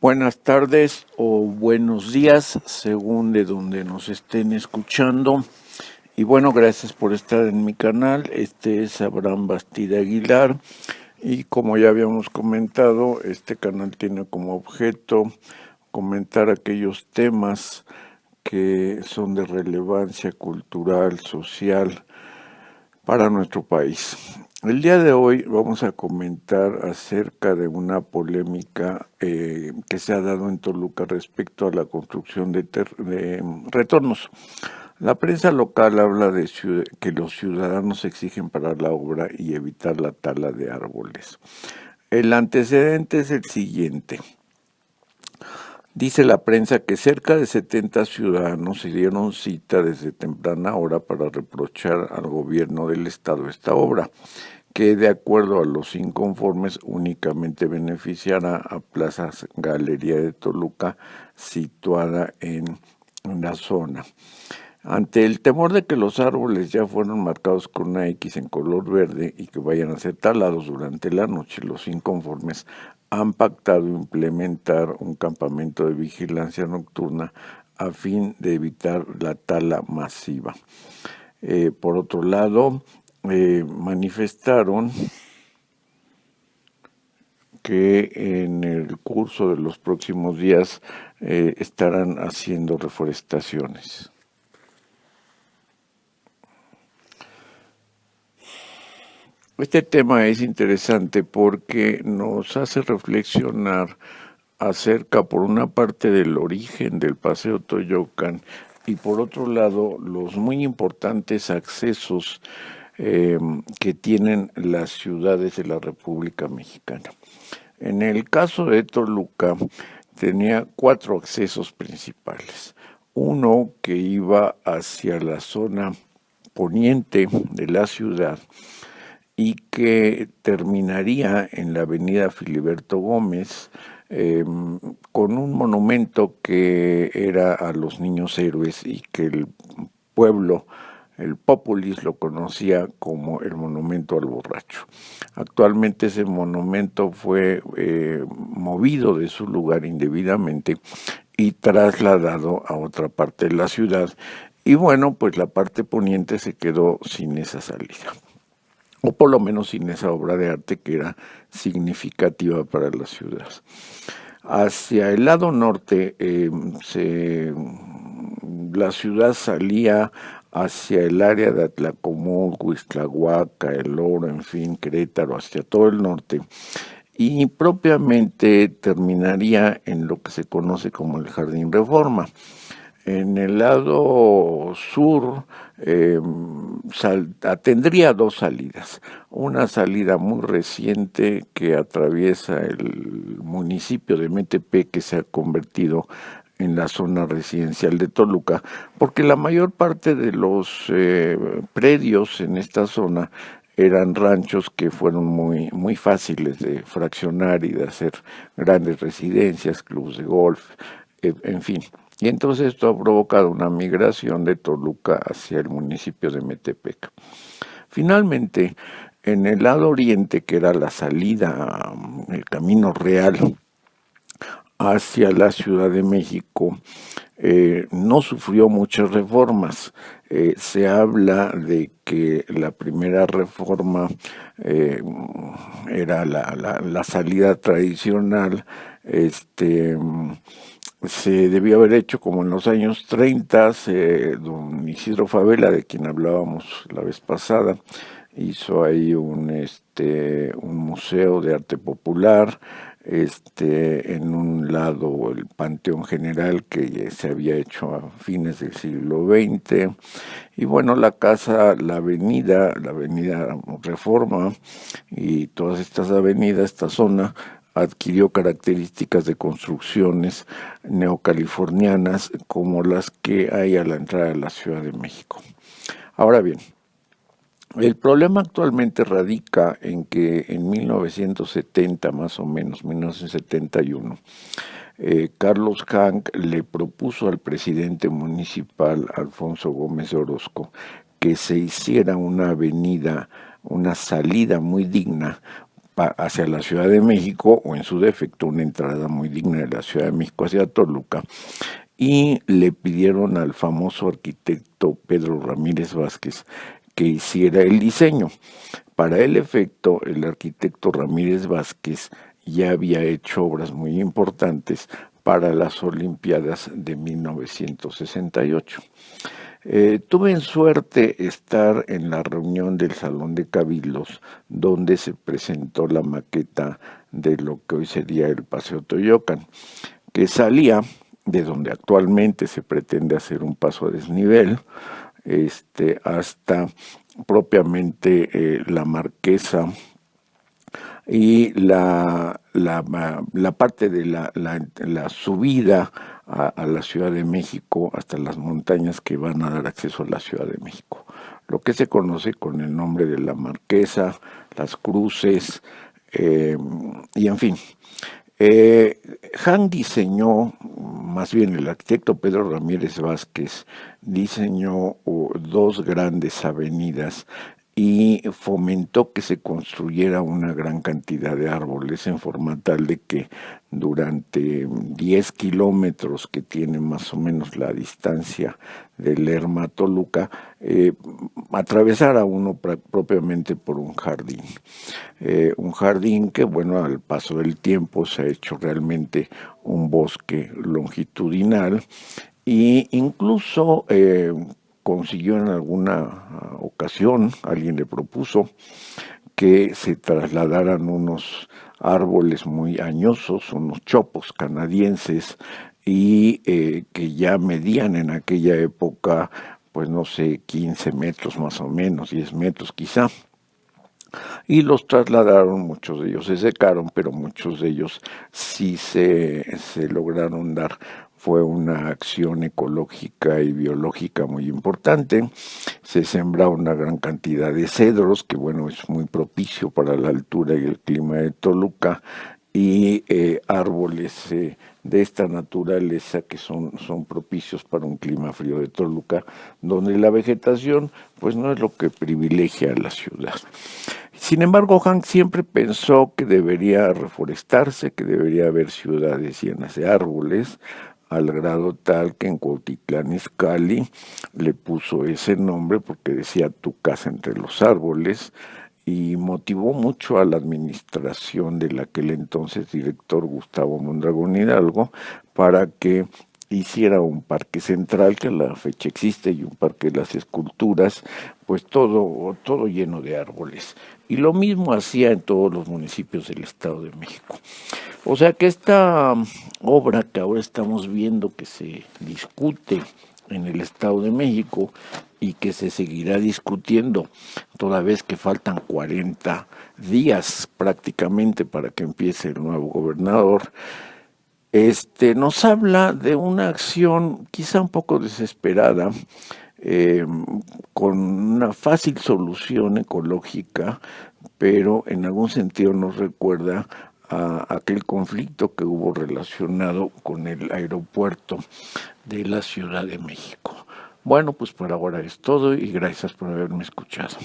Buenas tardes o buenos días, según de donde nos estén escuchando. Y bueno, gracias por estar en mi canal. Este es Abraham Bastida Aguilar. Y como ya habíamos comentado, este canal tiene como objeto comentar aquellos temas que son de relevancia cultural, social para nuestro país. El día de hoy vamos a comentar acerca de una polémica que se ha dado en Toluca respecto a la construcción de retornos. La prensa local habla de que los ciudadanos exigen parar la obra y evitar la tala de árboles. El antecedente es el siguiente. Dice la prensa que cerca de 70 ciudadanos se dieron cita desde temprana hora para reprochar al gobierno del estado esta obra, que de acuerdo a los inconformes únicamente beneficiará a Plaza Galería de Toluca, situada en la zona. Ante el temor de que los árboles ya fueron marcados con una X en color verde y que vayan a ser talados durante la noche, los inconformes han pactado implementar un campamento de vigilancia nocturna a fin de evitar la tala masiva. Por otro lado, manifestaron que en el curso de los próximos días estarán haciendo reforestaciones. Este tema es interesante porque nos hace reflexionar acerca, por una parte, del origen del Paseo Toyocan y, por otro lado, los muy importantes accesos que tienen las ciudades de la República Mexicana. En el caso de Toluca, tenía 4 accesos principales. Uno que iba hacia la zona poniente de la ciudad, y que terminaría en la avenida Filiberto Gómez con un monumento que era a los niños héroes y que el pueblo, el populis, lo conocía como el monumento al borracho. Actualmente ese monumento fue movido de su lugar indebidamente y trasladado a otra parte de la ciudad. Y bueno, pues la parte poniente se quedó sin esa salida, o por lo menos sin esa obra de arte que era significativa para la ciudad. Hacia el lado norte, la ciudad salía hacia el área de Atlacomulco, Huixtlahuaca, El Oro, en fin, Querétaro, hacia todo el norte, y propiamente terminaría en lo que se conoce como el Jardín Reforma. En el lado sur tendría 2 salidas. Una salida muy reciente que atraviesa el municipio de Metepec, que se ha convertido en la zona residencial de Toluca, porque la mayor parte de los predios en esta zona eran ranchos que fueron muy fáciles de fraccionar y de hacer grandes residencias, clubes de golf, en fin. Y entonces esto ha provocado una migración de Toluca hacia el municipio de Metepec. Finalmente, en el lado oriente, que era la salida, el camino real hacia la Ciudad de México, no sufrió muchas reformas. Se habla de que la primera reforma era la salida tradicional, se debió haber hecho como en los años 30. Don Isidro Favela, de quien hablábamos la vez pasada, hizo ahí un museo de arte popular, en un lado el Panteón General, que se había hecho a fines del siglo XX, y bueno, la avenida Reforma y todas estas avenidas, esta zona, adquirió características de construcciones neocalifornianas como las que hay a la entrada de la Ciudad de México. Ahora bien, el problema actualmente radica en que en 1970, más o menos, 1971, Carlos Hank le propuso al presidente municipal, Alfonso Gómez de Orozco, que se hiciera una avenida, una salida muy digna hacia la Ciudad de México, o en su defecto una entrada muy digna de la Ciudad de México hacia Toluca, y le pidieron al famoso arquitecto Pedro Ramírez Vázquez que hiciera el diseño. Para el efecto, el arquitecto Ramírez Vázquez ya había hecho obras muy importantes para las Olimpiadas de 1968. Tuve en suerte estar en la reunión del Salón de Cabildos, donde se presentó la maqueta de lo que hoy sería el Paseo Toyocan, que salía de donde actualmente se pretende hacer un paso a desnivel, hasta propiamente la Marquesa y la parte de la subida a la Ciudad de México hasta las montañas que van a dar acceso a la Ciudad de México, lo que se conoce con el nombre de la Marquesa, las Cruces, y en fin. Han diseñó, más bien el arquitecto Pedro Ramírez Vázquez diseñó dos grandes avenidas y fomentó que se construyera una gran cantidad de árboles en forma tal de que durante 10 kilómetros, que tiene más o menos la distancia de Lerma a Toluca, atravesara uno propiamente por un jardín que, bueno, al paso del tiempo se ha hecho realmente un bosque longitudinal, e incluso consiguió en alguna ocasión, alguien le propuso que se trasladaran unos árboles muy añosos, unos chopos canadienses, y que ya medían en aquella época, pues no sé, 15 metros más o menos, 10 metros quizá. Y los trasladaron, muchos de ellos se secaron, pero muchos de ellos sí se lograron dar. Fue una acción ecológica y biológica muy importante. Se sembró una gran cantidad de cedros, que bueno, es muy propicio para la altura y el clima de Toluca, y árboles de esta naturaleza que son propicios para un clima frío de Toluca, donde la vegetación pues no es lo que privilegia a la ciudad. Sin embargo, Han siempre pensó que debería reforestarse, que debería haber ciudades llenas de árboles, al grado tal que en Cuautitlán Izcalli le puso ese nombre porque decía tu casa entre los árboles, y motivó mucho a la administración del aquel entonces director Gustavo Mondragón Hidalgo para que hiciera un parque central que a la fecha existe, y un parque de las esculturas, pues todo lleno de árboles. Y lo mismo hacía en todos los municipios del Estado de México. O sea que esta obra que ahora estamos viendo que se discute en el Estado de México y que se seguirá discutiendo toda vez que faltan 40 días prácticamente para que empiece el nuevo gobernador, nos habla de una acción quizá un poco desesperada, con una fácil solución ecológica, pero en algún sentido nos recuerda a aquel conflicto que hubo relacionado con el aeropuerto de la Ciudad de México. Bueno, pues por ahora es todo y gracias por haberme escuchado.